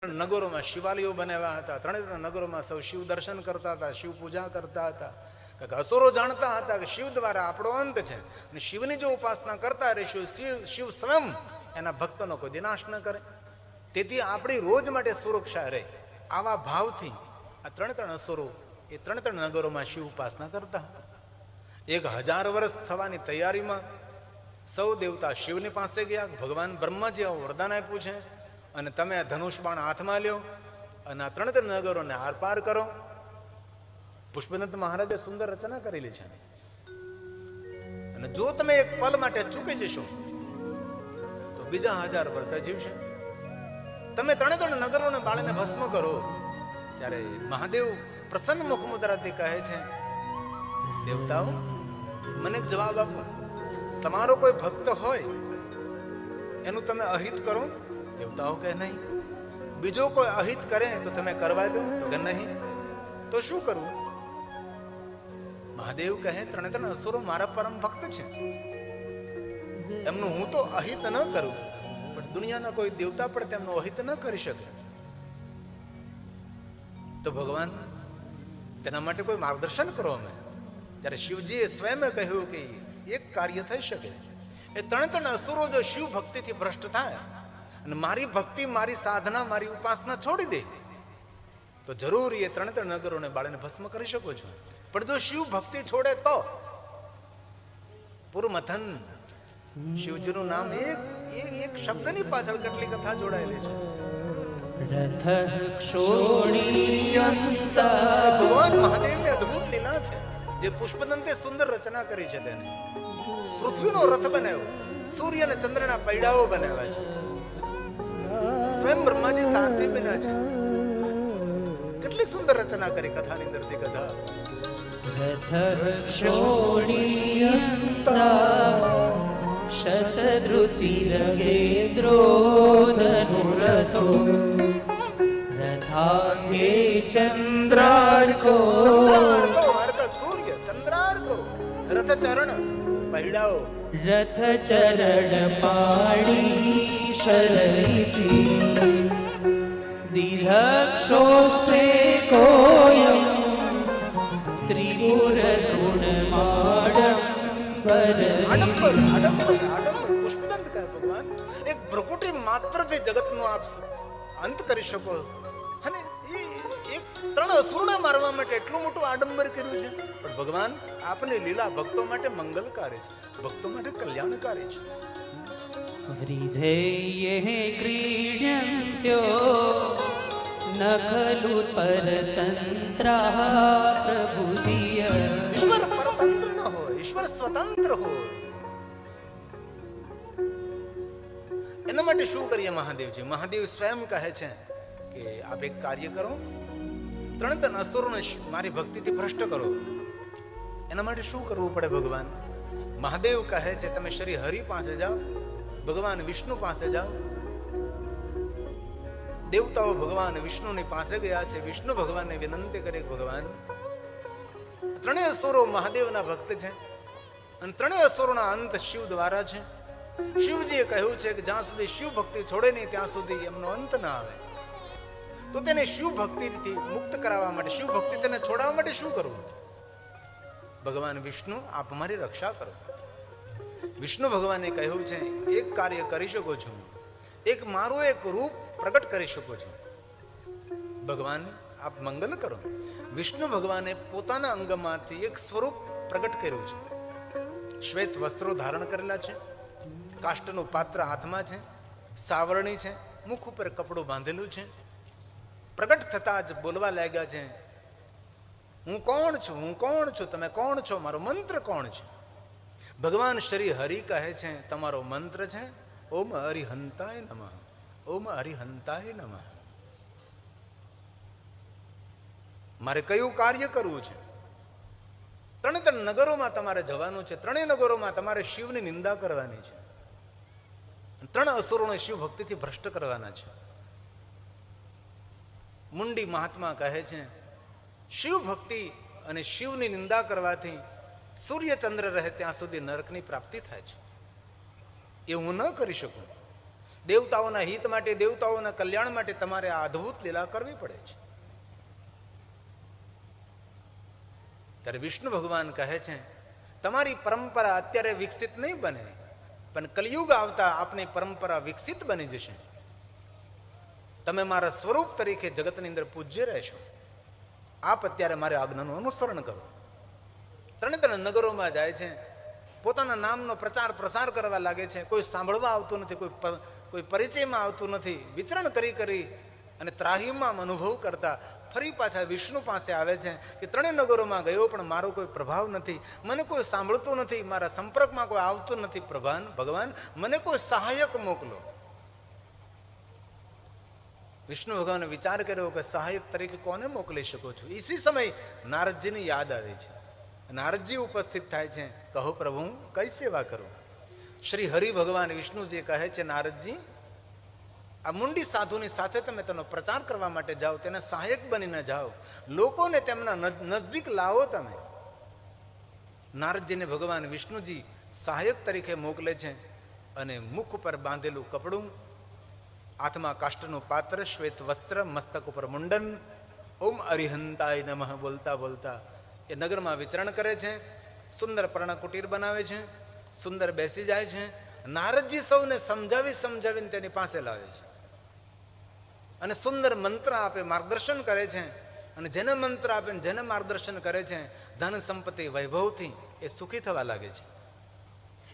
નગરોમાં શિવાલયો બનાવ્યા હતા, ત્રણે નગરોમાં સૌ શિવ દર્શન કરતા હતા, શિવ પૂજા કરતા હતા. અસુરો જાણતા હતા કે શિવ દ્વારા આપણો અંત છે અને શિવની જો ઉપાસના કરતા રહેશું, શિવ સ્વયં એના ભક્તોનો કોઈ વિનાશ ન કરે, તેથી આપણી રોજ માટે સુરક્ષા રહે. આવા ભાવથી આ ત્રણ અસુરો એ ત્રણ નગરોમાં શિવ ઉપાસના કરતા હતા. 1000 વર્ષ થવાની તૈયારીમાં સૌ દેવતા શિવની પાસે ગયા. ભગવાન બ્રહ્માજી આવું વરદાન આપ્યું છે અને તમે આ ધનુષ બાણ હાથમાં લ્યો અને આ ત્રણ નગરોને આર પાર કરો. પુષ્પદંત મહારાજે સુંદર રચના કરેલી છે અને જો તમે એક પલ માટે ચૂકી જશો તો બીજા 1000 વર્ષ જીવશે. તમે ત્રણ નગરોને બાળીને ભસ્મ કરો. ત્યારે મહાદેવ પ્રસન્ન મુખમુદ્રાથી કહે છે, દેવતાઓ મને એક જવાબ આપો, તમારો કોઈ ભક્ત હોય એનું તમે અહિત કરો? દેવતાઓ કહે નહીં. બીજો કોઈ અહિત કરે તો તમે કરવા દો? તો કે નહીં. તો શું કરવું? મહાદેવ કહે, ત્રણ અસુરો મારા પરમ ભક્ત છે, એમનું હું તો અહિત ન કરું, પણ દુનિયાના કોઈ દેવતા પણ તેમનું અહિત ન કરી શકે. તો ભગવાન તેના માટે કોઈ માર્ગદર્શન કરો અમે. ત્યારે શિવજીએ સ્વયં કહ્યું કે એક કાર્ય થઈ શકે. એ ત્રણ અસુરો જો શિવ ભક્તિથી ભ્રષ્ટ થાય અને મારી ભક્તિ, મારી સાધના, મારી ઉપાસના છોડી દે તો જરૂર એ ત્રણ નગરોને બાળીને ભસ્મ કરી શકો છો. પણ જો શિવ ભક્તિ છોડે તો પૂરું મથન. શિવજીનું નામ એક શબ્દની પાછળ કેટલી કથા જોડાયેલી છે. ભગવાન મહાદેવની અદ્ભુત લીલા છે જે પુષ્પદંતે સુંદર રચના કરી છે. તેને પૃથ્વીનો રથ બનાવ્યો, સૂર્ય અને ચંદ્રના પૈડાઓ બનાવ્યા છે, સ્વયં બ્રહ્માજી સારથી બન્યા છે. કેટલી સુંદર રચના કરી કથાની અંદરથી કથા. શતદ્રુતિરગેન્દ્રો ધનુરથો રથાંગે ચંદ્રાર્કો સૂર્ય ચંદ્રાર્કો રથ ચરણ પૈડાઓ રથ ચરણ પાણી શરૈતિ દીર્ઘક્ષોસ્તે કોયમ ત્રિપુર પુષ્પદંત કહે, ભગવાન એક ભ્રુકુટી માત્ર જે જગતનો આપ અંત કરી શકો અને એક ત્રણ અસુરને મારવા માટે એટલું મોટું આડંબર કર્યું છે. પણ ભગવાન આપની લીલા ભક્તો માટે મંગલકારી છે, ભક્તો માટે કલ્યાણકારી છે. હૃદયે ક્રીડન્ત્યો ન ખલુ પરતંત્રા પ્રભુધિય. ઈશ્વર પરતંત્ર ન હોય, ઈશ્વર સ્વતંત્ર હોય. એના માટે શું કરીએ મહાદેવજી? મહાદેવ સ્વયં કહે છે કે આપ એક કાર્ય કરો, ત્રણ અસુરોને મારી ભક્તિથી ભ્રષ્ટ કરો. એના માટે શું કરવું પડે ભગવાન? મહાદેવ કહે છે તમે શ્રી હરિ પાસે જાઓ, ભગવાન વિષ્ણુ પાસે જાઓ. દેવતાઓ ભગવાન વિષ્ણુની પાસે ગયા છે. વિષ્ણુ ભગવાનને વિનંતી કરે, ભગવાન ત્રણેય અસુરો મહાદેવના ભક્ત છે અને ત્રણેય અસુરોના અંત શિવ દ્વારા છે. શિવજીએ કહ્યું છે કે જ્યાં સુધી શિવ ભક્તિ છોડે નહીં ત્યાં સુધી એમનો અંત ના આવે. તો તેને શિવ ભક્તિથી મુક્ત કરાવવા માટે, શિવ ભક્તિ તેને છોડાવવા માટે શું કરવું? ભગવાન વિષ્ણુ આપ મારી રક્ષા કરો. વિષ્ણુ ભગવાને કહ્યું છે એક કાર્ય કરી શકો છો, એક મારું એક રૂપ પ્રગટ કરી શકો છો. ભગવાન આપ મંગલ કરો. વિષ્ણુ ભગવાને પોતાના અંગમાંથી એક સ્વરૂપ પ્રગટ કર્યું છે. શ્વેત વસ્ત્રો ધારણ કરેલા છે, કાષ્ટનું પાત્ર હાથમાં છે, સાવરણી છે, મુખ ઉપર કપડું બાંધેલું છે. પ્રગટ થતા જ બોલવા લાગ્યા છે, હું કોણ છું, હું કોણ છું, તમે કોણ છો, મારો મંત્ર કોણ છે? ભગવાન શ્રી હરિ કહે છે તમારો મંત્ર છે ઓમ હરિહંતાય નમઃ, ઓમ હરિહંતાય નમઃ. મારે કયું કાર્ય કરવું છે? ત્રણ નગરોમાં તમારે જવાનું છે. ત્રણેય નગરોમાં તમારે શિવની નિંદા કરવાની છે. ત્રણ અસુરોને શિવ ભક્તિથી ભ્રષ્ટ કરવાના છે. મુંડી મહાત્મા કહે છે શિવ ભક્તિ અને શિવની નિંદા કરવાથી સૂર્ય ચંદ્ર રહે ત્યાં સુધી નરકની પ્રાપ્તિ થાય છે. એ હું ન કરી શકું. દેવતાઓના હિત માટે, દેવતાઓના કલ્યાણ માટે તમારે આ અદ્ભુત લીલા કરવી પડે છે. ત્યારે વિષ્ણુ ભગવાન કહે છે તમારી પરંપરા અત્યારે વિકસિત નહીં બને, પણ કલિયુગ આવતા આપની પરંપરા વિકસિત બની જશે. તમે મારા સ્વરૂપ તરીકે જગતની અંદર પૂજ્ય રહેશો. આપ અત્યારે મારે આજ્ઞાનું અનુસરણ કરો. ત્રણે ત્રણ નગરોમાં જાય છે, પોતાના નામનો પ્રચાર પ્રસાર કરવા લાગે છે. કોઈ સાંભળવા આવતું નથી, કોઈ પરિચયમાં આવતું નથી. વિચરણ કરી કરી અને ત્રાહીમામ અનુભવ કરતા ફરી પાછા વિષ્ણુ પાસે આવે છે કે ત્રણેય નગરોમાં ગયો પણ મારો કોઈ પ્રભાવ નથી, મને કોઈ સાંભળતું નથી, મારા સંપર્કમાં કોઈ આવતું નથી. ભગવાન મને કોઈ સહાયક મોકલો. વિષ્ણુ ભગવાને વિચાર કર્યો કે સહાયક તરીકે કોને મોકલી શકો છો. ઇસી સમય નારદજીની યાદ આવી છે. નારદજી ઉપસ્થિત થાય છે. કહો પ્રભુ હું કઈ સેવા કરું. શ્રી હરિ ભગવાન વિષ્ણુજી કહે છે નારદજી, આ મુંડી સાધુની સાથે તમે તેનો પ્રચાર કરવા માટે જાઓ, તેને સહાયક બનીને જાઓ, લોકોને તેમના નજદીક લાવો તમે. નારદજીને ભગવાન વિષ્ણુજી સહાયક તરીકે મોકલે છે અને મુખ ઉપર બાંધેલું કપડું, હાથમાં કાષ્ટનું પાત્ર, શ્વેત વસ્ત્ર, મસ્તક ઉપર મુંડન, ઓમ અરિહંતાય નમઃ બોલતા બોલતા એ નગરમાં વિચરણ કરે છે. સુંદર પર્ણકુટીર બનાવે છે, સુંદર બેસી જાય છે. નારદજી સૌને સમજાવીને તેની પાસે લાવે છે અને સુંદર મંત્ર આપે, માર્ગદર્શન કરે છે. અને જેને મંત્ર આપે, જેને માર્ગદર્શન કરે છે, ધન સંપત્તિ વૈભવથી એ સુખી થવા લાગે છે.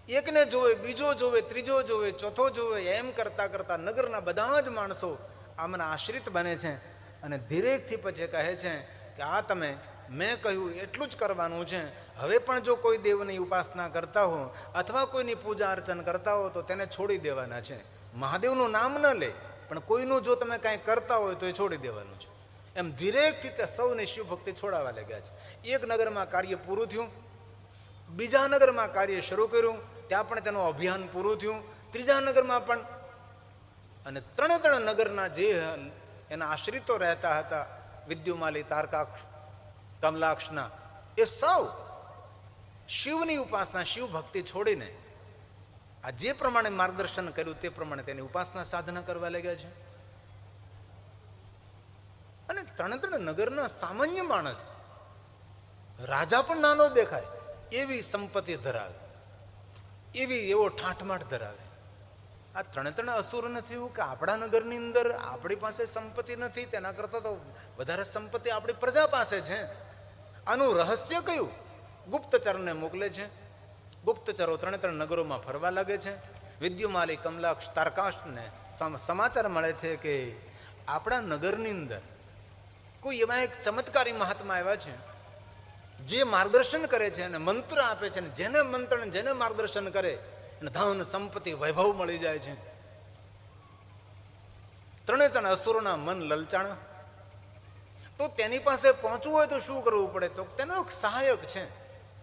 એકને જોવે, બીજો જોવે, ત્રીજો જોવે, ચોથો જોવે, એમ કરતા કરતા નગરના બધા જ માણસો આમના આશ્રિત બને છે. અને ધીરેકથી પછી કહે છે કે આ તમે મેં કહ્યું એટલું જ કરવાનું છે. હવે પણ જો કોઈ દેવની ઉપાસના કરતા હો અથવા કોઈની પૂજા અર્ચન કરતા હો તો તેને છોડી દેવાના છે. મહાદેવનું નામ ન લે, પણ કોઈનું જો તમે કાંઈ કરતા હોય તો એ છોડી દેવાનું છે. એમ ધીરેકથી તે સૌને શિવ ભક્તિ છોડાવવા લાગ્યા છે. એક નગરમાં કાર્ય પૂરું થયું, બીજા નગરમાં કાર્ય શરૂ કર્યું, ત્યાં પણ તેનું અભિયાન પૂરું થયું, ત્રીજા નગરમાં પણ. અને ત્રણ નગરના જે એના આશ્રિતો રહેતા હતા, વિદ્યુમાલી, તારકાક્ષ, કમલાક્ષના, એ સૌ શિવની ઉપાસના, શિવ ભક્તિ છોડીને આ જે પ્રમાણે માર્ગદર્શન કર્યું તે પ્રમાણે તેની ઉપાસના સાધના કરવા લાગ્યા છે. અને ત્રણ નગરના સામાન્ય માણસ, રાજા પણ નાનો દેખાય એવી સંપત્તિ ધરાવે, એવો ઠાઠમાઠ ધરાવે. આ ત્રણ અસુર નથી કે આપણા નગરની અંદર આપણી પાસે સંપત્તિ નથી, તેના કરતાં તો વધારે સંપત્તિ આપણી પ્રજા પાસે છે. આનું રહસ્ય કયું? ગુપ્તચરને મોકલે છે. ગુપ્તચરો ત્રણ નગરોમાં ફરવા લાગે છે. વિદ્યુમાલી, કમલાક્ષ, તારકાશને સમાચાર મળે છે કે આપણા નગરની અંદર કોઈ એવા એક ચમત્કારી મહાત્મા આવ્યા છે જે માર્ગદર્શન કરે છે અને મંત્ર આપે છે, અને જેને મંત્ર, જેને માર્ગદર્શન કરે અને ધન સંપત્તિ વૈભવ મળી જાય છે. ત્રણ અસુરોના મન લલચાણા. તો તેની પાસે પહોંચવું હોય તો શું કરવું પડે? તો તેનો એક સહાયક છે,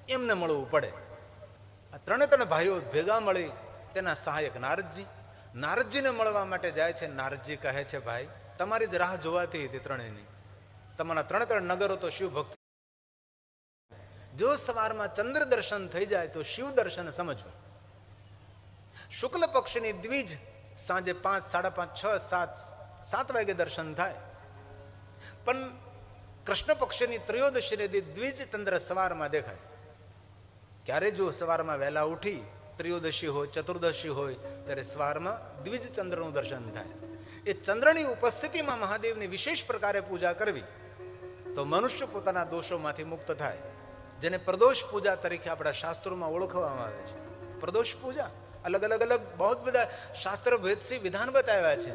એમને મળવું પડે. આ ત્રણ ભાઈઓ ભેગા મળી તેના સહાયક નારદજીને મળવા માટે જાય છે. નારદજી કહે છે ભાઈ તમારી જ રાહ જોવાતી હતી ત્રણેયની. તમારા ત્રણ નગરો તો શિવ ભક્તિ, જો સવારમાં ચંદ્ર દર્શન થઈ જાય તો શિવ દર્શન સમજવું. શુક્લ પક્ષની દ્વિજ સાંજે 5, 5:30, 6, 7 વાગે દર્શન થાય. પણ કૃષ્ણ પક્ષની ત્રયોદશી દ્વિજ ચંદ્ર સવારમાં દેખાય. ક્યારે? જો સવારમાં વહેલા ઉઠી, ત્રયોદશી હોય, ચતુર્દશી હોય, ત્યારે સવારમાં દ્વિજ ચંદ્રનું દર્શન થાય. એ ચંદ્રની ઉપસ્થિતિમાં મહાદેવની વિશેષ પ્રકારે પૂજા કરવી તો મનુષ્ય પોતાના દોષોમાંથી મુક્ત થાય, જેને પ્રદોષ પૂજા તરીકે આપણા શાસ્ત્રોમાં ઓળખવામાં આવે છે. પ્રદોષ પૂજા અલગ બહુ બધા શાસ્ત્ર ભેદથી વિધાન બતાવ્યા છે.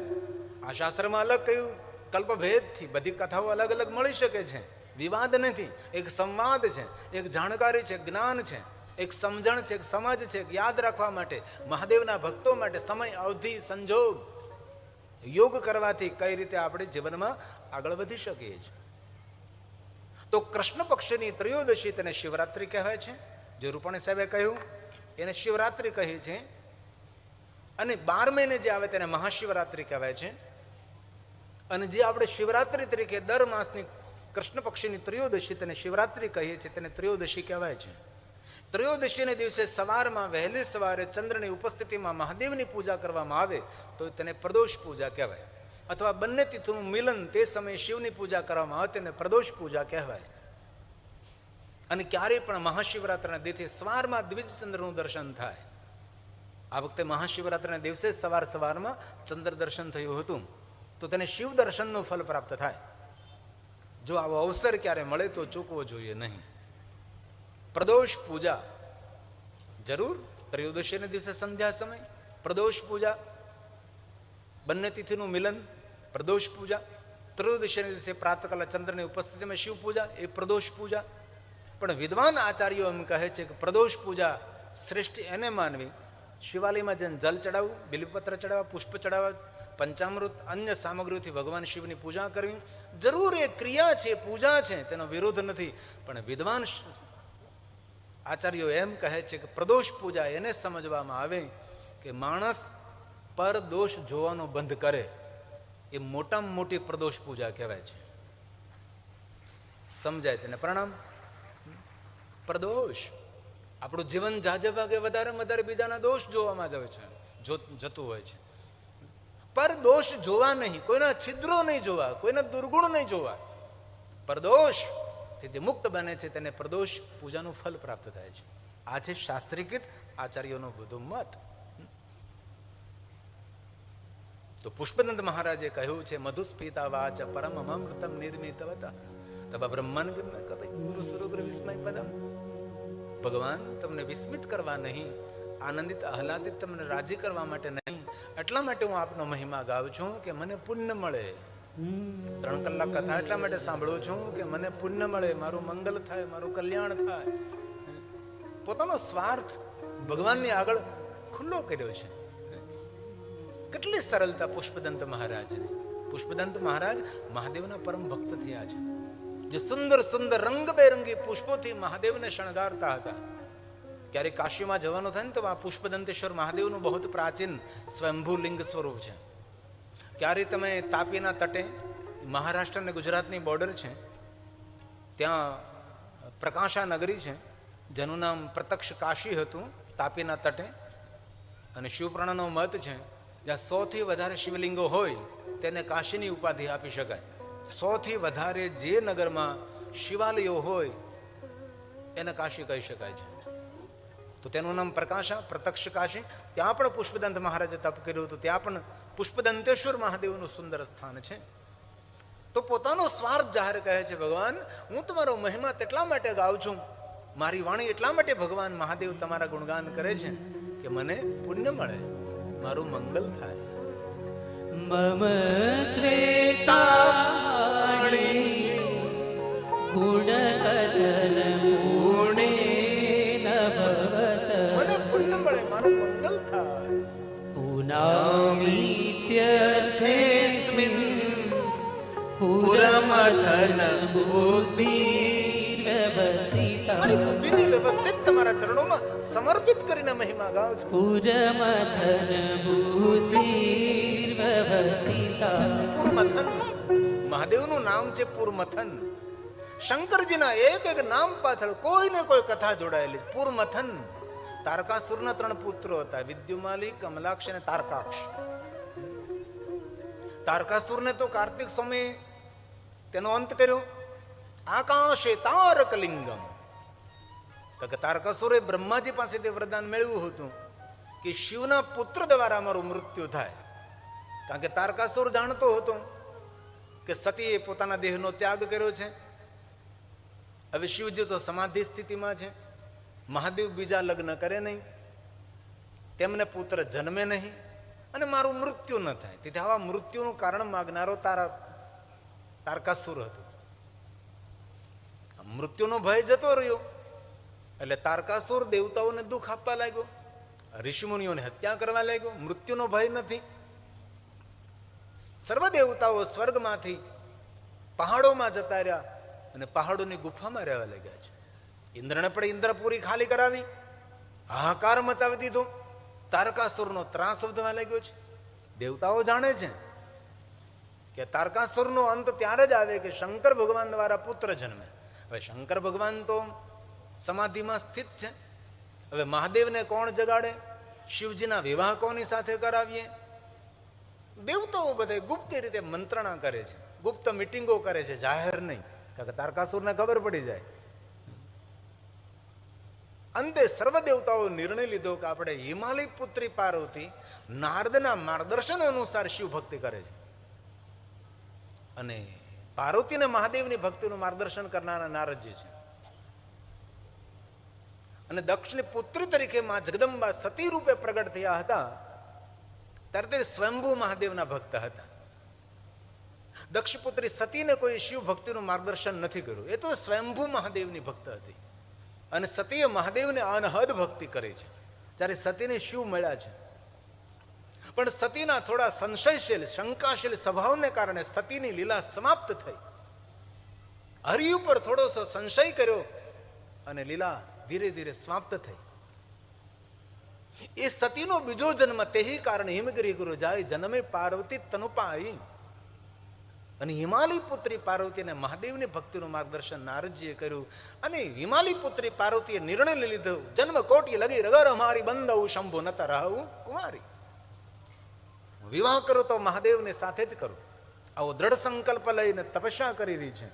આ શાસ્ત્રમાં અલગ કયું, કલ્પભેદથી બધી કથાઓ અલગ મળી શકે છે. વિવાદ નથી, એક સંવાદ છે, એક જાણકારી છે, જ્ઞાન છે, એક સમજણ છે, એક સમજ છે. યાદ રાખવા માટે, મહાદેવના ભક્તો માટે સમય, અવધિ, સંજોગ, યોગ કરવાથી કઈ રીતે આપણે જીવનમાં આગળ વધી શકીએ છીએ. તો કૃષ્ણ પક્ષની ત્રયોદશી તેને શિવરાત્રિ કહેવાય છે. જે રૂપાણી સાહેબે કહ્યું એને શિવરાત્રિ કહે છે. અને 12 મહિને જે આવે તેને મહાશિવરાત્રિ કહેવાય છે. અને જે આપણે શિવરાત્રિ તરીકે દર માસની કૃષ્ણ પક્ષની ત્રયોદશી તેને શિવરાત્રિ કહીએ છીએ, તેને ત્રયોદશી કહેવાય છે. ત્રયોદશીને દિવસે સવારમાં વહેલી સવારે ચંદ્રની ઉપસ્થિતિમાં મહાદેવની પૂજા કરવામાં આવે તો તેને પ્રદોષ પૂજા કહેવાય, અથવા બંને તિથિનું મિલન તે સમયે શિવની પૂજા કરવામાં આવે તેને પ્રદોષ પૂજા કહેવાય. અને ક્યારેય પણ મહાશિવરાત્રિના દિવસે સવારમાં દ્વિજચંદ્રનું દર્શન થાય. આ વખતે મહાશિવરાત્રિના દિવસે સવારમાં ચંદ્ર દર્શન થયું હતું, તો તેને શિવ દર્શનનું ફલ પ્રાપ્ત થાય. જો આવો અવસર ક્યારે મળે તો ચૂકવો જોઈએ નહીં. પ્રદોષ પૂજા જરૂર, ત્રયોદશીના દિવસે સંધ્યા સમય પ્રદોષ પૂજા, બંને તિથિનું મિલન પ્રદોષ પૂજા, ત્રયોદશીના દિવસે પ્રાતકાલે ચંદ્રની ઉપસ્થિતિમાં શિવ પૂજા એ પ્રદોષ પૂજા. પણ વિદ્વાન આચાર્યો એમ કહે છે કે પ્રદોષ પૂજા શ્રેષ્ઠ એને માનવી શિવાલયમાં જઈને જલ ચડાવવું, બિલીપત્ર ચડાવવા, પુષ્પ ચડાવવા, પંચામૃત અન્ય સામગ્રીઓથી ભગવાન શિવની પૂજા કરવી જરૂર. એ ક્રિયા છે, પૂજા છે, તેનો વિરોધ નથી. પણ વિદ્વાન આચાર્યો એમ કહે છે કે પ્રદોષ પૂજા એને સમજવામાં આવે કે માણસ પર દોષ જોવાનો બંધ કરે, એ મોટામાં મોટી પ્રદોષ પૂજા કહેવાય છે. સમજાય તેને? પ્રણામ. પ્રદોષ આપણું જીવન જાજે ભાગે વધારે બીજાના દોષ જોવામાં જ આવે છે, જતું હોય છે. પર દોષ જોવા નહીં, કોઈના છિદ્રો નહીં જોવા, કોઈના દુર્ગુણ નહીં જોવા. પ્રદોષ જે મુક્ત બને છે તેને પ્રદોષ પૂજાનું ફલ પ્રાપ્ત થાય છે. આ છે શાસ્ત્રીકૃત આચાર્યોનો બધો મત. તો પુષ્પદંત મહારાજે કહ્યું છે મધુસ્ફીતા વાચ પરમ અમૃતમ નિર્મિતવત તબ બ્રહ્મન ગુરુ સુરુગ્ર વિસ્મય પદમ. ભગવાન તમને વિસ્મિત કરવા નહીં, આનંદિત આહલાદિત તમને રાજી કરવા માટે નહીં, એટલા માટે હું આપનો મહિમા ગાઉં છું કે મને પુણ્ય મળે. 3 કલાક કથા એટલા માટે સાંભળું છું કે મને પુણ્ય મળે, મારું મંગલ થાય, મારું કલ્યાણ થાય. પોતાનો સ્વાર્થ ભગવાનની આગળ ખુલ્લો કર્યો છે. કેટલી સરળતા પુષ્પદંત મહારાજની. પુષ્પદંત મહારાજ મહાદેવના પરમ ભક્ત થયા છે, જે સુંદર સુંદર રંગબેરંગી પુષ્પોથી મહાદેવને શણગારતા હતા. ક્યારેક કાશીમાં જવાનું થાય ને તો આ પુષ્પદંતેશ્વર મહાદેવનું બહુ પ્રાચીન સ્વયંભૂ લિંગ સ્વરૂપ છે. ક્યારે તમે તાપીના તટે, મહારાષ્ટ્ર અને ગુજરાતની બોર્ડર છે, ત્યાં પ્રકાશા નગરી છે જેનું નામ પ્રત્યક્ષ કાશી હતું, તાપીના તટે. અને શિવપ્રાણાનો મત છે જ્યાં 100થી વધારે શિવલિંગો હોય તેને કાશીની ઉપાધિ આપી શકાય. 100થી વધારે જે નગરમાં શિવાલયો હોય એને કાશી કહી શકાય છે. તો તેનું નામ પ્રકાશા, પ્રત્યક્ષ કાશી. ત્યાં પણ પુષ્પદંત મહારાજે તપ કર્યું હતું. ત્યાં પણ પુષ્પદંતેશ્વર મહાદેવનું સુંદર સ્થાન છે. તો પોતાનો સ્વાર્થ જાહેર કહે છે ભગવાન હું તમારો મહિમા તેટલા માટે ગાઉં છું, મારી વાણી એટલા માટે ભગવાન મહાદેવ તમારા ગુણગાન કરે છે કે મને પુણ્ય મળે, મારું મંગલ થાય. મમ ત્રેતાણી ગુણકથન પુણે મને પુણ્ય મળે, મારું મંગલ થાય. પુનામીત્યર્થેસ્મિન પુરમથન બુદ્ધિ વ્યવસિતા. મારી બુદ્ધિને વ્યવસ્થિત તમારા ચરણોમાં સમર્પિત કરીને મહિમા ગાઉં છું. પુરમથન બુદ્ધિ વ્યવસિતા. પુરમથન મહાદેવનું નામ છે પુરમથન. શંકરજીના એક એક નામ પાછળ કોઈ ને કોઈ કથા જોડાયેલી. પુરમથન તારકાસુરના 3 પુત્રો હતા, વિદ્યુમાલી, કમલાક્ષ અને તારકાક્ષ. તારકાસુરને તો કાર્તિક સ્વામી તેનો અંત કર્યો. આકાશે તારકલિંગમ. કે તારકાસુરે બ્રહ્માજી પાસેથી વરદાન મેળવ્યું હતું કે શિવના પુત્ર દ્વારા મારું મૃત્યુ થાય. કારણ કે તારકાસુર જાણતો હતો કે સતીએ પોતાના દેહનો ત્યાગ કર્યો છે. હવે શિવજી તો સમાધિ સ્થિતિમાં છે, મહાદેવ બીજા લગ્ન કરે નહીં, તેમને પુત્ર જન્મે નહીં અને મારું મૃત્યુ ન થાય. તેથી આવા મૃત્યુનું કારણ માગનારો તારકાસુર હતો. મૃત્યુનો ભય જતો રહ્યો એટલે તારકાસુર દેવતાઓને દુઃખ આપવા લાગ્યો, ઋષિમુનિઓને હત્યા કરવા લાગ્યો. મૃત્યુનો ભય નથી. સર્વ દેવતાઓ સ્વર્ગમાંથી પહાડોમાં જતા રહ્યા અને પહાડોની ગુફામાં રહેવા લાગ્યા છે. ઇન્દ્રને પણ ઇન્દ્રપુરી ખાલી કરાવી, હાહાકાર મચાવી દીધો. તારકાસુરનો ત્રાસ વધવા લાગ્યો છે. દેવતાઓ જાણે છે કે તારકાસુરનો અંત ત્યારે જ આવે કે શંકર ભગવાન દ્વારા પુત્ર જન્મે. હવે શંકર ભગવાન તો સમાધિમાં સ્થિત છે, હવે મહાદેવને કોણ જગાડે? શિવજીના વિવાહ કોની સાથે કરાવીએ? દેવતાઓ બધે ગુપ્ત રીતે મંત્રણા કરે છે, ગુપ્ત મિટિંગો કરે છે, જાહેર નહીં, કારણ કે તારકાસુરને ખબર પડી જાય. અંતે સર્વ દેવતાઓ નિર્ણય લીધો કે આપણે હિમાલય પુત્રી પાર્વતી નારદના માર્ગદર્શન અનુસાર શિવ ભક્તિ કરે છે. અને પાર્વતીને મહાદેવની ભક્તિનું માર્ગદર્શન કરનારા નારદજી છે. અને દક્ષની પુત્રી તરીકે માં જગદંબા સતી રૂપે પ્રગટ થયા હતા ત્યારે તે સ્વયંભૂ મહાદેવના ભક્ત હતા. દક્ષપુત્રી સતીને કોઈ શિવ ભક્તિનું માર્ગદર્શન નથી કર્યું. એ તો સ્વયંભૂ મહાદેવની ભક્ત હતી અને સતીએ મહાદેવને અનહદ ભક્તિ કરી છે. જ્યારે સતીને શિવ મળ્યા છે, પણ સતીના થોડા સંશયશીલ શંકાશીલ સ્વભાવને કારણે સતીની લીલા સમાપ્ત થઈ. હરિ ઉપર થોડોસો સંશય કર્યો અને લીલા ધીરે ધીરે સમાપ્ત થઈ. એ સતીનો બીજો જન્મ તેહી કારણે હિમગિરી ગુરુ જાય જન્મે પાર્વતી તનુપાઈ. અને હિમાલય પુત્રી પાર્વતીને મહાદેવની ભક્તિનું માર્ગદર્શન નારદજીએ કર્યું. અને હિમાલય પુત્રી પાર્વતીએ નિર્ણય લઈ લીધો, જન્મ કોટી લગી રગર અમારી બંધવું શંભુ નત રહું કુમારી. વિવાહ કરો તો મહાદેવને સાથે જ કરું. આવો દ્રઢ સંકલ્પ લઈને તપસ્યા કરી રહી છે.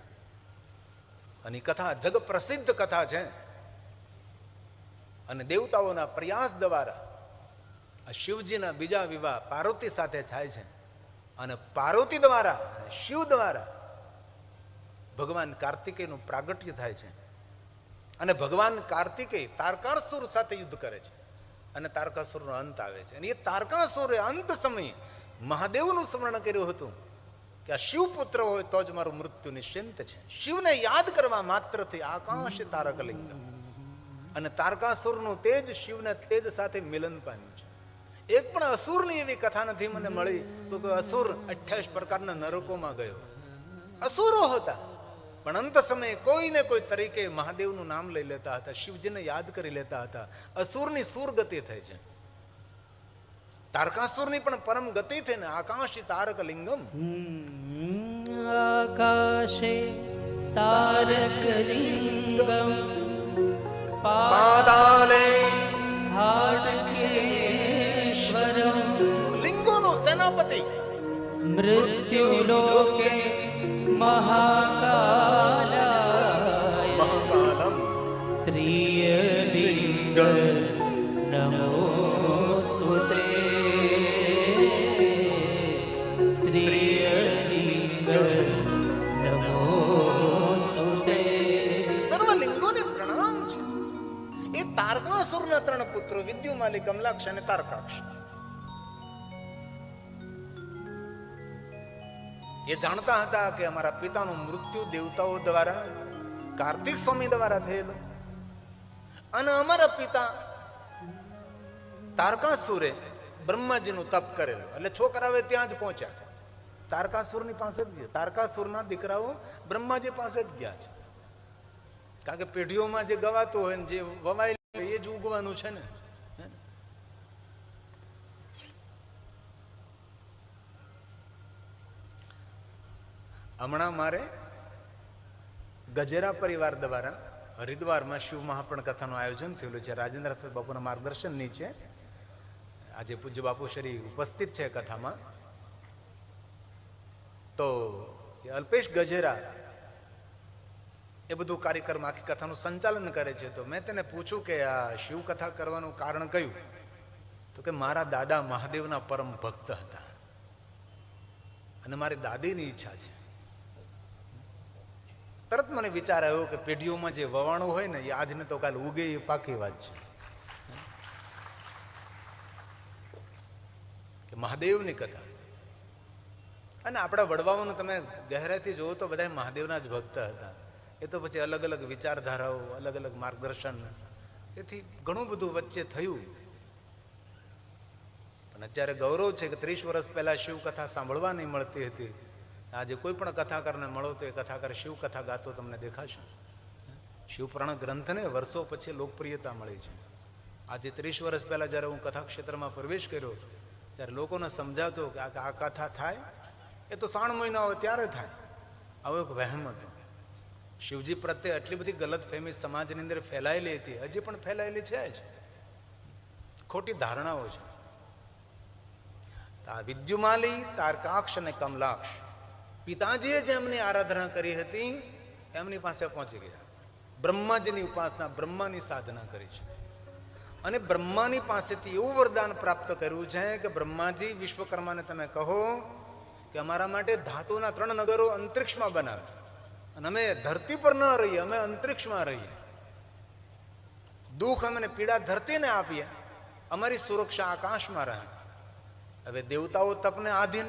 અને કથા જગ પ્રસિદ્ધ કથા છે. અને દેવતાઓના પ્રયાસ દ્વારા શિવજીના બીજા વિવાહ પાર્વતી સાથે થાય છે. અને પાર્વતી દ્વારા શિવ દ્વારા ભગવાન કાર્તિકેયનું પ્રાગટ્ય થાય છે. અને ભગવાન કાર્તિકેય તારકાસુર સાથે યુદ્ધ કરે છે અને તારકાસુરનો અંત આવે છે. અને એ તારકાસુરે અંત સમયે મહાદેવનું સ્મરણ કર્યું હતું કે આ શિવપુત્ર હોય તો જ મારું મૃત્યુ નિશ્ચિંત છે. શિવને યાદ કરવા માત્રથી આકાશ તારકલિંગ અને તારકાસુરનું તેજ શિવના તેજ સાથે મિલન પામ્યું છે. એક પણ અસુરની એવી કથા નથી મને મળી તો કે અસુર 28 પ્રકારના નરકોમાં ગયો. અસુરો હતા, પણ અંત સમયે કોઈને કોઈ તરીકે મહાદેવનું નામ લઈ લેતા હતા, શિવજીને યાદ કરી લેતા હતા. અસુરની સુર ગતિ થઈ છે. તારકાસુરની પણ પરમ ગતિ થઈ ને આકાશી તારક લિંગમ. આકાશે તારક લિંગમ પાતાલે હાડકેશ્વરમ લિંગોનો સેનાપતિ મૃત્યુલોકે મહાકાલાય મહાકાલમ ત્રિયલિંગ નમોસ્તુતે ત્રિયલિંગ નમોસ્તુતે. સર્વલિંગોને પ્રણામ છે. એ તારકાસુરના 3 પુત્રો વિદ્યુમાલી, કમલાક્ષ અને તારકાક્ષ. એ જાણતા હતા કે અમારા પિતાનું મૃત્યુ દેવતાઓ દ્વારા કાર્તિક સ્વામી દ્વારા થયેલું અને અમારા પિતા તારકાસુરે બ્રહ્માજીનું તપ કરેલું. એટલે છોકરાઓ ત્યાં જ પહોંચ્યા, તારકાસુરની પાસે જ ગયા. તારકાસુરના દીકરાઓ બ્રહ્માજી પાસે જ ગયા છે. કારણ કે પેઢીઓમાં જે ગવાતું હોય ને જે વવાય એ જ ઉગવાનું છે ને. હમણાં મારે ગજેરા પરિવાર દ્વારા હરિદ્વારમાં શિવ મહાપણ કથાનું આયોજન થયેલું છે. રાજેન્દ્ર બાપુના માર્ગદર્શન નીચે આજે પૂજ્ય બાપુ શ્રી ઉપસ્થિત છે કથામાં. તો અલ્પેશ ગજેરા એ બધું કાર્યક્રમ આખી કથાનું સંચાલન કરે છે. તો મેં તેને પૂછ્યું કે આ શિવ કથા કરવાનું કારણ કયું? તો કે મારા દાદા મહાદેવના પરમ ભક્ત હતા અને મારી દાદીની ઈચ્છા છે. તરત મને વિચાર આવ્યો કે પેઢીઓમાં જે વવાણું હોય ને એ આજને તો કાલ ઉગે, એ પાકી વાત છે કે મહાદેવની કથા. અને આપણા વડવાઓને તમે ગહેરાઈથી જુઓ તો બધા મહાદેવના જ ભક્ત હતા. એ તો પછી અલગ અલગ વિચારધારાઓ, અલગ અલગ માર્ગદર્શન, તેથી ઘણું બધું વચ્ચે થયું. પણ અત્યારે ગૌરવ છે કે 30 વર્ષ પહેલા શિવ કથા સાંભળવા નહીં મળતી હતી. આજે કોઈ પણ કથાકારને મળો તો એ કથાકાર શિવ કથા ગાતો તમને દેખાશે. શિવપુરાણ ગ્રંથને વર્ષો પછી લોકપ્રિયતા મળી છે. આજે 30 વર્ષ પહેલા જ્યારે હું કથા ક્ષેત્રમાં પ્રવેશ કર્યો ત્યારે લોકોને સમજાતો કે આ કથા થાય એ તો 3 મહિના હોય ત્યારે થાય. આવો એક વહેમ હતો. શિવજી પ્રત્યે આટલી બધી ગલત ફહેમી સમાજની અંદર ફેલાયેલી હતી, હજી પણ ફેલાયેલી છે જ. ખોટી ધારણાઓ છે. આ વિદ્યુમાલી, તારકાક્ષ અને કમલાક્ષ પિતાજીએ જેમની આરાધના કરી હતી એમની પાસે પહોંચી ગયા. બ્રહ્માજીની ઉપાસના, બ્રહ્માની સાધના કરી છે અને બ્રહ્માની પાસેથી એવું વરદાન પ્રાપ્ત કર્યું છે કે બ્રહ્માજી વિશ્વકર્માને તમે કહો કે અમારા માટે ધાતુના 3 નગરો અંતરિક્ષમાં બનાવે અને અમે ધરતી પર ન રહીએ, અમે અંતરિક્ષમાં રહીએ. દુઃખ અને પીડા ધરતીને આપીએ, અમારી સુરક્ષા આકાશમાં રહે. હવે દેવતાઓ તપને આધીન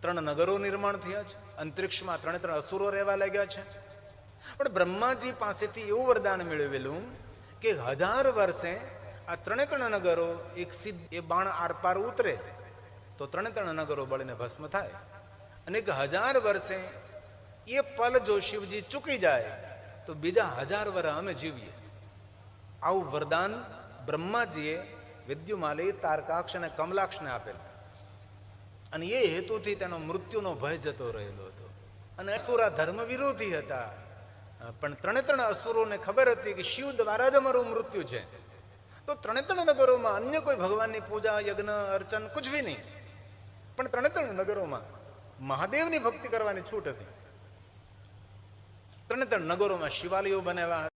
3 નગરો નિર્માણ થયા છે, અંતરિક્ષમાં 3 અસુરો રહેવા લાગ્યા છે. પણ બ્રહ્માજી પાસેથી એવું વરદાન મેળવેલું કે 1000 વર્ષે આ 3 નગરો એક સિદ્ધ એ બાણ આરપાર ઉતરે તો 3 નગરો બળીને ભસ્મ થાય, અને 1000 વર્ષે એ પલ જો શિવજી ચૂકી જાય તો બીજા 1000 વર્ષ અમે જીવીએ. આવું વરદાન બ્રહ્માજીએ વિદ્યુમાલી, તારકાક્ષ અને કમલાક્ષને આપેલું. અને એ હેતુથી તેનો મૃત્યુનો ભય જતો રહેલો હતો. અને અસુરા ધર્મ વિરોધી હતા, પણ 3 અસુરોને ખબર હતી કે શિવ દ્વારા જ અમારું મૃત્યુ છે. તો 3 નગરોમાં અન્ય કોઈ ભગવાનની પૂજા, યજ્ઞ, અર્ચન કુછ ભી નહીં, પણ 3 નગરોમાં મહાદેવની ભક્તિ કરવાની છૂટ હતી. 3 નગરોમાં શિવાલયો બનાવ્યા.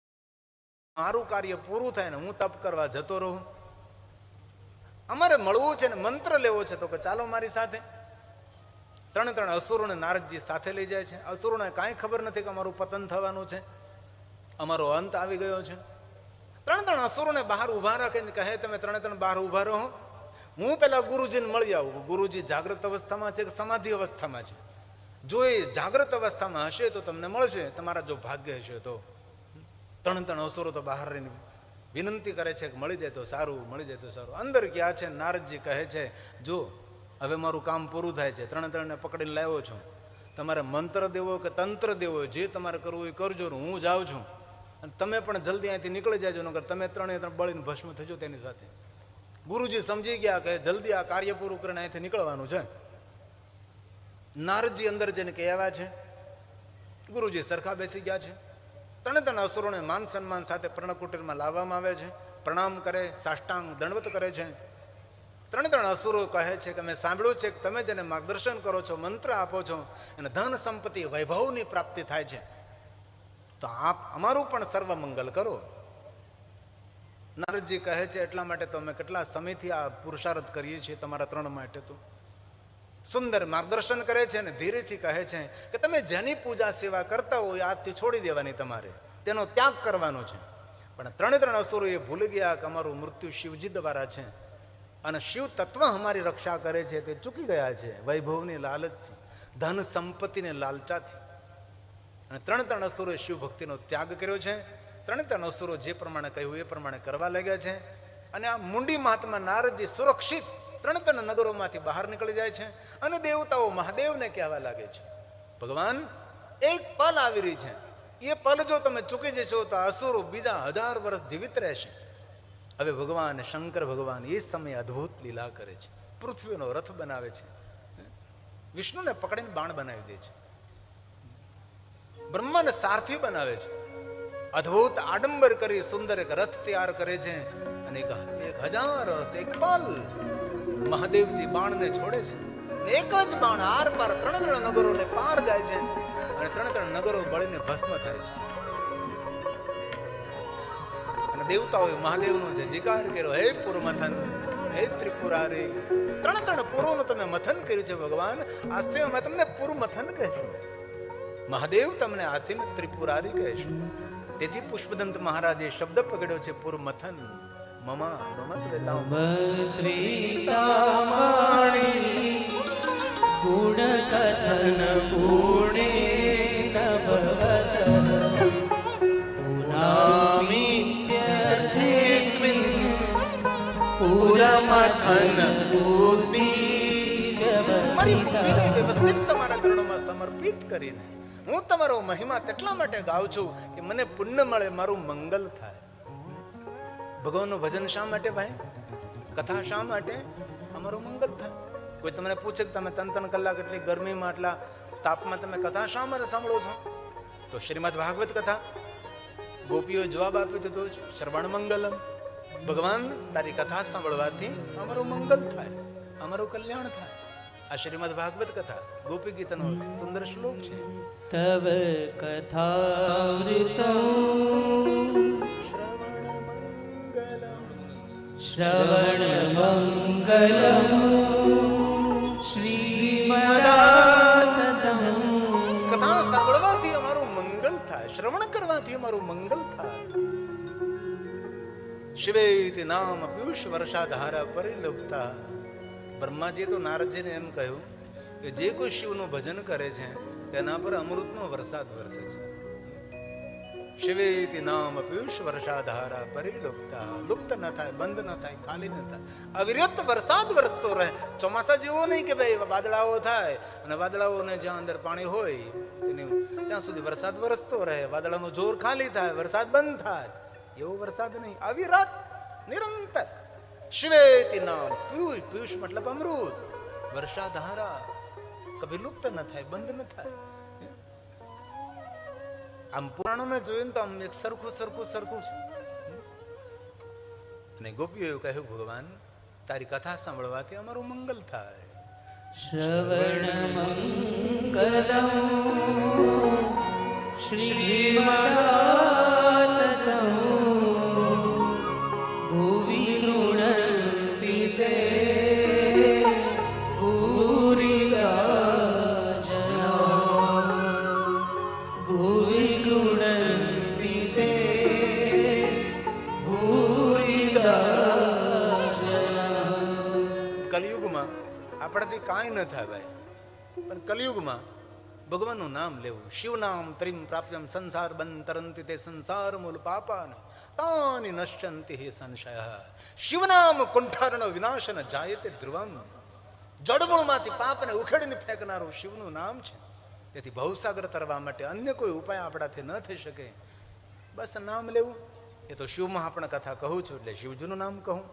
મારું કાર્ય પૂરું થાય ને હું તપ કરવા જતો રહું, અમારે મળવું છે ને મંત્ર લેવો છે તો કે ચાલો મારી સાથે. 3 અસુરોને નારદજી સાથે લઈ જાય છે. અસુરોને કાંઈ ખબર નથી કે અમારું પતન થવાનું છે, અમારો અંત આવી ગયો છે. 3 અસુરોને બહાર ઉભા રાખીને કહે તમે 3 બહાર ઉભા રહો, હું પેલા ગુરુજીને મળી આવું. ગુરુજી જાગ્રત અવસ્થામાં છે કે સમાધિ અવસ્થામાં છે? જો એ જાગ્રત અવસ્થામાં હશે તો તમને મળશે, તમારા જો ભાગ્ય હશે તો. 3 અસુરો તો બહાર રહીને વિનંતી કરે છે કે મળી જાય તો સારું, મળી જાય તો સારું. અંદર ક્યાં છે? નારદજી કહે છે જો હવે મારું કામ પૂરું થાય છે, 3ને પકડીને લાવ્યો છું, તમારે મંત્ર દેવો કે તંત્ર દેવો, જે તમારે કરવું એ કરજો, હું જાઉં છું. અને તમે પણ જલ્દી અહીંથી નીકળી જાજો, નકર તમે 3 બળીને ભસ્મ થજો તેની સાથે. ગુરુજી સમજી ગયા કે જલ્દી આ કાર્ય પૂરું કરીને અહીંથી નીકળવાનું છે. નારદજી અંદર જઈને કહેવા છે, ગુરુજી સરખા બેસી ગયા છે. 3 અસુરોને માન સન્માન સાથે પર્ણકુટીરમાં લાવવામાં આવે છે. પ્રણામ કરે, સાષ્ટાંગ દંડવત કરે છે. 3 અસુરો કહે છે કે મેં સાંભળ્યું છે કે તમે જેને માર્ગદર્શન કરો છો, મંત્ર આપો છો, અને ધન સંપત્તિ વૈભવની પ્રાપ્તિ થાય છે, તો આપ અમારું પણ સર્વ મંગલ કરો. નારદજી કહે છે એટલા માટે તો અમે કેટલા સમયથી આ પુરુષાર્થ કરીએ છીએ તમારા 3 માટે. તો સુંદર માર્ગદર્શન કરે છે અને ધીરેથી કહે છે કે તમે જેની પૂજા સેવા કરતા હોય આજથી છોડી દેવાની, તમારે તેનો ત્યાગ કરવાનો છે. પણ 3 અસુરો એ ભૂલી ગયા કે અમારું મૃત્યુ શિવજી દ્વારા છે અને શિવ તત્વ અમારી રક્ષા કરે છે તે ચૂકી ગયા છે, વૈભવની લાલચથી, ધન સંપત્તિને લાલચાથી. અને 3 અસુરોએ શિવ ભક્તિનો ત્યાગ કર્યો છે. 3 અસુરો જે પ્રમાણે કહ્યું એ પ્રમાણે કરવા લાગ્યા છે. અને આ મુંડી મહાત્મા નારદજી સુરક્ષિત 3 નગરોમાંથી બહાર નીકળી જાય છે અને દેવતાઓ મહાદેવને કહેવા લાગે છે ભગવાન એક પલ આવી રહી છે, એ પલ જો તમે ચૂકી જશો તો અસુરો બીજા 1000 વર્ષ જીવિત રહેશે. હવે ભગવાન શંકર ભગવાન એ સમયે અદ્ભુત લીલા કરે છે. પૃથ્વીનો રથ બનાવે છે, વિષ્ણુને પકડીને બાણ બનાવી દે છે, બ્રહ્માને સારથી બનાવે છે, અદ્ભુત આડંબર કરી સુંદર એક રથ તૈયાર કરે છે. અને 1000 વર્ષ એક પલ મહાદેવજી બાણને છોડે છે. એક જ બાણ આર પાર 3 નગરોને પાર જાય છે અને 3 નગરો બળીને ભસ્મ થાય છે. અને દેવતાઓએ મહાદેવનો જે જયકાર કર્યો, હે પુરમથન, હે ત્રિપુરારી, 3 પુરોનું તમે મથન કર્યું છે ભગવાન, આજથી અમે તમને પુરમથન કહેશું, મહાદેવ તમને આથી ત્રિપુરારી કહેશું. તેથી પુષ્પદંત મહારાજે શબ્દ પકડ્યો છે પુરમથન. મમા મત્રિતામણી ગુણ કથન ગુણે નભવત પુનામિત્યર્થેસ્મિન પુરમથન બુદ્ધિ મારી બુદ્ધિને વ્યવસ્થિત તમારા ચરણોમાં સમર્પિત કરીને હું તમારો મહિમા તેટલા માટે ગાઉં છું કે મને પુણ્ય મળે, મારું મંગલ થાય. ભગવાનનું ભજન શા માટે ભાઈ? કથા શા માટે? અમારું મંગલ થાય. કોઈ તમને પૂછે કે તમે 3 કલાક એટલી ગરમીમાં આટલા તાપમાં તમે કથા શા માટે સાંભળો છો? તો શ્રીમદ ભાગવત કથા ગોપીઓ જવાબ આપી દીધો છે, શ્રવણ મંગલમ. ભગવાન તારી કથા સાંભળવાથી અમારું મંગલ થાય, અમારું કલ્યાણ થાય. આ શ્રીમદ ભાગવત કથા ગોપી ગીતનો સુંદર શ્લોક છે. તવ કથામૃતમ શ્રવણ મંગલમ શ્રીમદાતતમ. કથા સાંભળવાથી અમારું મંગલ થાય, શ્રવણ કરવાથી અમારું મંગલ થાય. શિવેતિ નામ પિયુષ વર્ષા ધારા પરિલુપ્તા. બ્રહ્માજીએ તો નારદજીને એમ કહ્યું કે જે કોઈ શિવનું ભજન કરે છે તેના પર અમૃતનો વરસાદ વરસે છે. શિવેતિ નામ પિયુષ વર્ષા ધારા પરિલુપ્તા. લુપ્ત ન થાય, બંધ ન થાય, ખાલી ન થાય, અવિરત વરસાદ વરસતો રહે. ચોમાસા જેવો નહીં કે ભાઈ વાદળાઓ થાય અને વાદળાઓને જ્યાં અંદર પાણી હોય ત્યાં સુધી વરસાદ વરસતો રહે, વાદળાનું જોર ખાલી થાય, વરસાદ બંધ થાય, એવો વરસાદ નહીં, અવિરત નિરંતર. શિવેતિ નામ પિયુષ, પિયુષ મતલબ અમૃત, વર્ષા ધારા, કભી લુપ્ત ન થાય, બંધ ન થાય. આમ પુરાણોમાં જોયું ને તો આમ એક સરખું સરખું સરખું છે. અને ગોપીઓએ કહ્યું ભગવાન તારી કથા સાંભળવાથી અમારું મંગલ થાય. શ્રવણ મંગલમ શ્રીમદાતતમ ભુવિ ગૃણન્તિ તે ભૂરિદા જના. ભુવિ ગૃણન્તિ તે ભૂરિદા જના. કલિયુગમાં આપણાથી કાંઈ ન થાય ભાઈ, પણ કલિયુગમાં ભગવાનનું નામ લેવું. શિવ નામ ત્રિમ પ્રાપ્યમ સંસાર બંતરંતિ તે સંસાર મૂળ પાપાન તાની નશ્યંતિ હે સંશય. શિવ નામ કુંઠારણ વિનાશન જાયતે ધ્રુવમ. જડમૂળમાંથી પાપને ઉખેડીને ફેંકનારું શિવનું નામ છે. તેથી ભવસાગર તરવા માટે અન્ય કોઈ ઉપાય આપણાથી ન થઈ શકે. બસ નામ લેવું. એ તો શિવમાં આપણે કથા કહું છું એટલે શિવજીનું નામ કહું.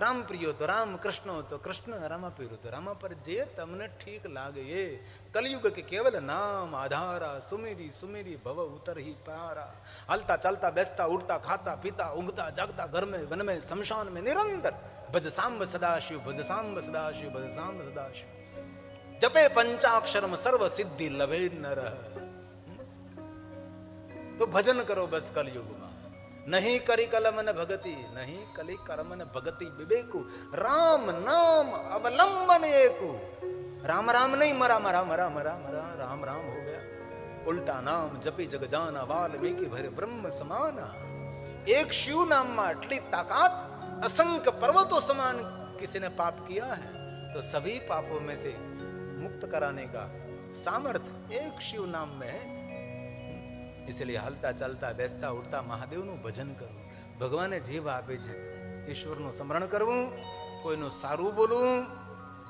રામ પ્રિયો તો રામ, કૃષ્ણ તો કૃષ્ણ, રામા પ્રિયો તો રામા. પર જે તમને ઠીક લાગે એ. કલયુગ કે કેવલ નામ આધારા, સુમેરી સુમેરી ભવ ઉતરહી પારા. હાલતા ચાલતા બેસતા ઉઠતા ખાતા પીતા ઊંઘતા જાગતા ઘર में वन में शमशान में निरंतर भज सांब सदाशिव, भज सांब सदाशिव, भज सांब सदाशिव. जपे पंचाक्षरम सर्व सिद्धि लभे नर. तो भजन करो बस कलयुगમાં. નહીં કરી કલમન ભગતિ, નહીં કલી કરમન ભગતિ વિવેકુ. રામ નામ અવલંબન એકુ. રામ રામ નહીં મરા મરા મરા મરા મરા રામ રામ હો ગયા. ઉલ્ટા નામ જપી જગ જાના વાલ્મીકી ભરે બ્રહ્મ સમાના. एक शिव नाम में आटली ताकत, असंख्य पर्वतों समान किसी ने पाप किया है तो सभी पापों में से मुक्त कराने का सामर्थ्य एक शिव नाम में है. इसलिए हलता चलता बेसता उठता महादेव નું ભજન કરવું. ભગવાને જીભ આપે છે, ઈશ્વરનું સ્મરણ કરવું, કોઈનું સારું બોલવું,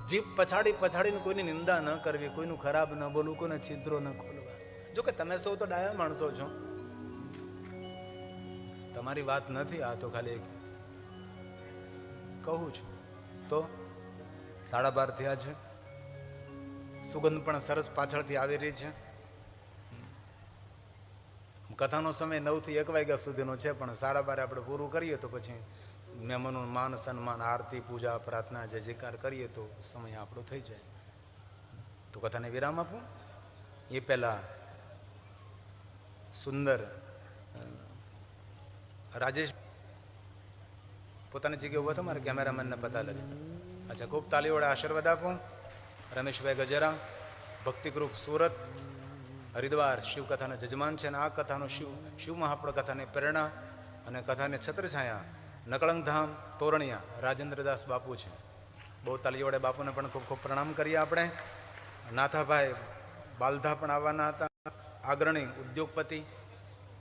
જીભ પછાડી પછાડીને કોઈની નિંદા ન કરવી, કોઈનું ખરાબ ન બોલવું, કોઈને છિદ્રો ન ખોલવા. જો કે તમે સૌ તો ડાયા માણસો છો, તમારી વાત નથી, આ તો ખાલી કહું છું. તો 12:30 થયા છે, સુગંધ પણ સરસ પાછળથી આવી રહી છે. કથાનો સમય 9 થી 1 વાગ્યા સુધીનો છે, પણ 12:30 આપણે પૂરું કરીએ તો પછી મહેમાનોનું માન સન્માન, આરતી, પૂજા, પ્રાર્થના, જય જયકાર કરીએ તો સમય આપણો થઈ જાય. તો કથાને વિરામ આપું એ પહેલા સુંદર રાજેશ પોતાની જગ્યાએ ઉભા હતો, મારે કેમેરામેનને પતા લાગે. અચ્છા, ખૂબ તાલીઓડે આશીર્વાદ આપો. રમેશભાઈ ગજેરા, ભક્તિ ગ્રુપ સુરત, હરિદ્વાર શિવકથાના જજમાન છે. અને આ કથાનો શિવ મહાપ્રદ કથાની પ્રેરણા અને કથાની છત્રછાયા નકળંગ ધામ તોરણિયા રાજેન્દ્રદાસ બાપુ છે. બહુ તાલીઓડે બાપુને પણ ખૂબ ખૂબ પ્રણામ કરીએ આપણે. નાથાભાઈ બાલધા પણ આવવાના હતા, અગ્રણી ઉદ્યોગપતિ.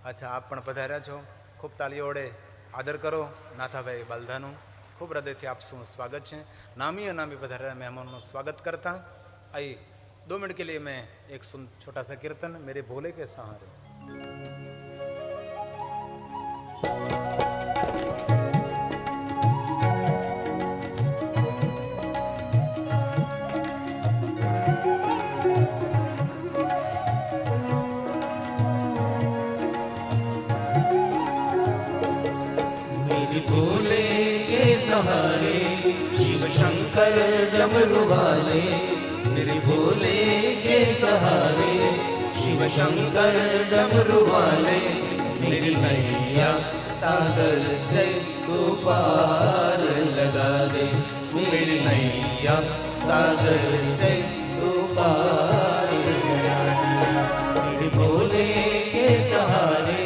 અચ્છા, આપ પણ પધાર્યા છો, ખૂબ તાલીઓડે આદર કરો નાથાભાઈ બાલધાનું. ખૂબ હૃદયથી આપ શું સ્વાગત છે. નામી અનામી પધારેલા મહેમાનોનું સ્વાગત કરતા આइए 2 मिनट के लिए मैं एक छोटा सा कीर्तन मेरे भोले के सहारे. मेरे भोले सहारे शिव शंकर डमरू वाले मेरे भोले के सहारे शिव शंकर डमरू वाले मेरी नैया सागर से तू पार लगा दे मेरी नैया सागर से तू पार लगा दे मेरे भोले के सहारे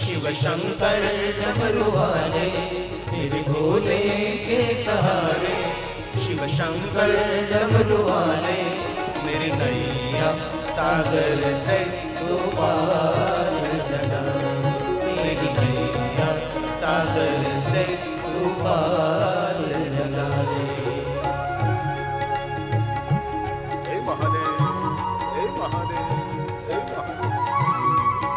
शिव शंकर डमरू वाले मेरे भोले के सहारे शिव शंकर डमरू वाले मेरी नैया सागर से तू पार लगा मेरी नैया सागर से तू पार लगा दे। हे महादेव, हे महादेव, हे महादेव।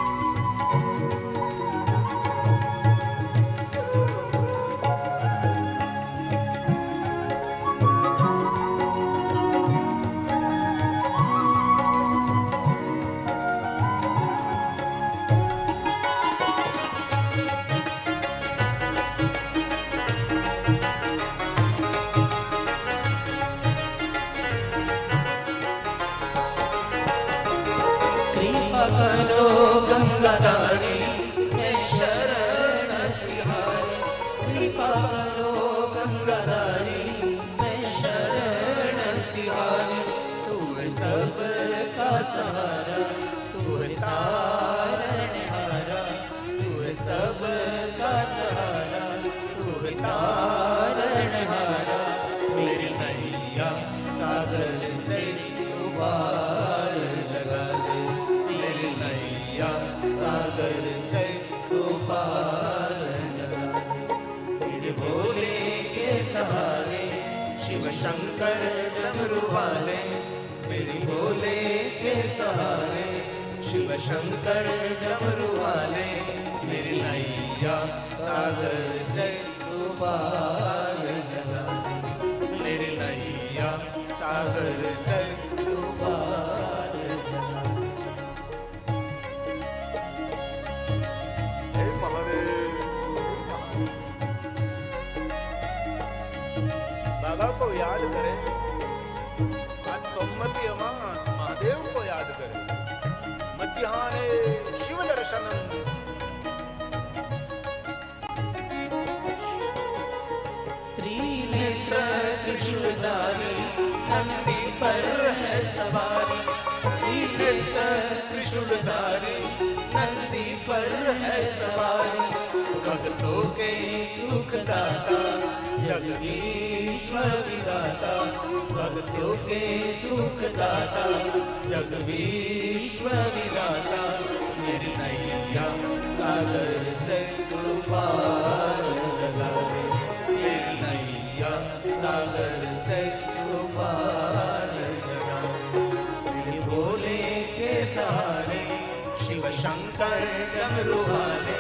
कृपा करो गंगाधारी मैं शरण तिहारी कृपा करो गंगाधारी मैं शरण तिहारी तू है सब का सहारा तू है तारणहारा तू है सब का सहारा तू है तारणहारा मेरी नैया सागर से तू पार लगा दे मेरी नैया सागर से तू पार लगा दे मेरे भोले के सहारे शिव शंकर डमरू वाले मेरे भोले के सहारे शिव शंकर डमरू वाले मेरी नैया सागर से तू पार लगा दे मेरी नैया सागर से तू पार लगा दे। हे महादेव, बाबा को याद करें आज सोमवती अमास महादेव को याद करें मध्याह्ने शिव दर्शनम त्रिनेत्र त्रिशूलधारी नंदी पर है सवारी त्रिनेत्र त्रिशूलधारी नंदी पर है सवारी भक्तों के सुखदाता जगदीश्वर विधाता भक्तों के सुखदाता जगदीश्वर विधाता मेरी नैया सागर से तू पार लगा दे मेरी नैया सागर से तू पार लगा दे मेरे भोले के सहारे शिव शंकर डमरू वाले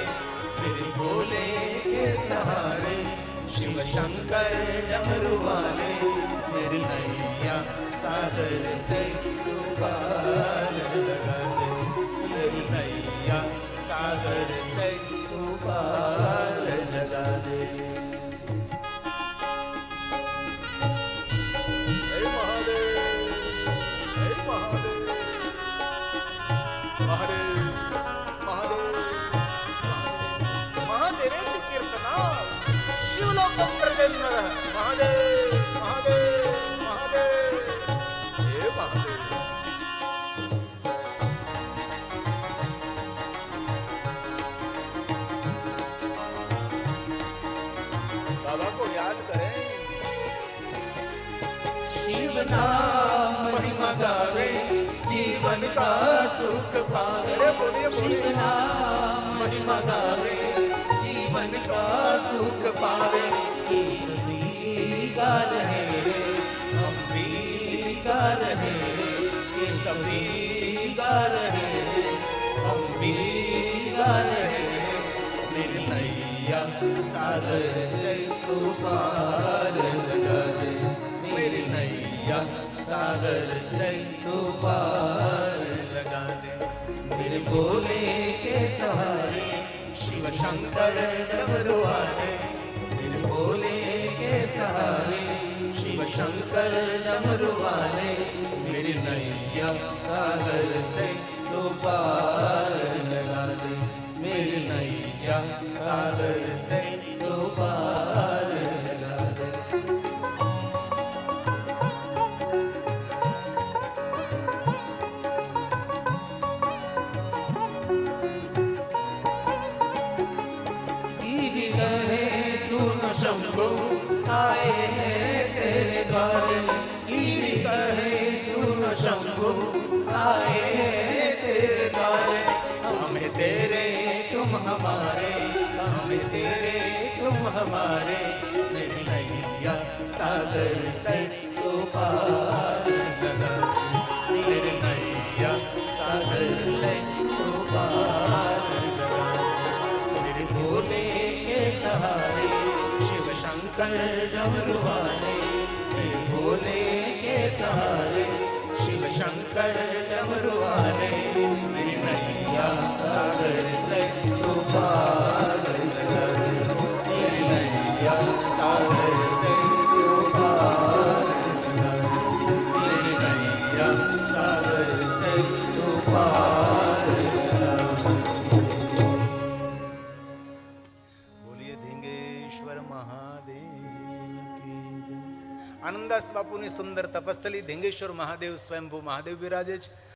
मेरे भोले के सहारे शिव शंकर डमरू वाले मेरी नैया सागर से तू पार लगा दे मेरी नैया सागर से तू पार लगा दे। हे महादेव, हे महादेव, महादेव, महादेव, महादेवेति कीर्तना शिवलोकं प्रजन्मनः महादेव, महादेव, महादेव, हे महादेव। बाबा को याद करें शिव नाम महिमा गावे जीवन का सुख पावे अरे बोलिए, बोलिए। शिव नाम महिमा गावे जीवन का सुख पावे ये सभी गा रहे हम भी गा रहे ये सभी गा रहे हम भी गा रहे मेरी नैया सागर से तू पार लगा दे मेरी नैया सागर से तू पार लगा दे मेरे भोले के सहारे शिव शंकर डमरू वाले मेरे भोले के शंकर डमरू वाले मेरी नैया सागर से तो पार लगा दे, मेरी नैया सागर से तो पार लगा दे। गिरि कहे सुन शंभु आए हैं तेरे द्वारे, गिरि कहे सुन शंभु आए हैं तेरे द्वारे। हमें तेरे तुम हमारे, हमें तेरे तुम हमारे, मेरी नैया सागर से तो पार लगा दे, मेरी नैया सागर से तो पार लगा दे। मेरे भोले के सहारे शिव शंकर डमरू वाले, मेरे भोले के सहारे शिव शंकर डमरू वाले, मेरी नैया सागर से तो पार लगा दे, मेरी नैया सागर से तो पार लगा दे, मेरी नैया सागर से तो पार लगा दे। બોલીએ ધીંગેશ્વર મહાદેવ કી જય. આનંદાસ બાપુની સુંદર તપસ્થલી ધીંગેશ્વર મહાદેવ સ્વયંભૂ મહાદેવ બિરાજે છે.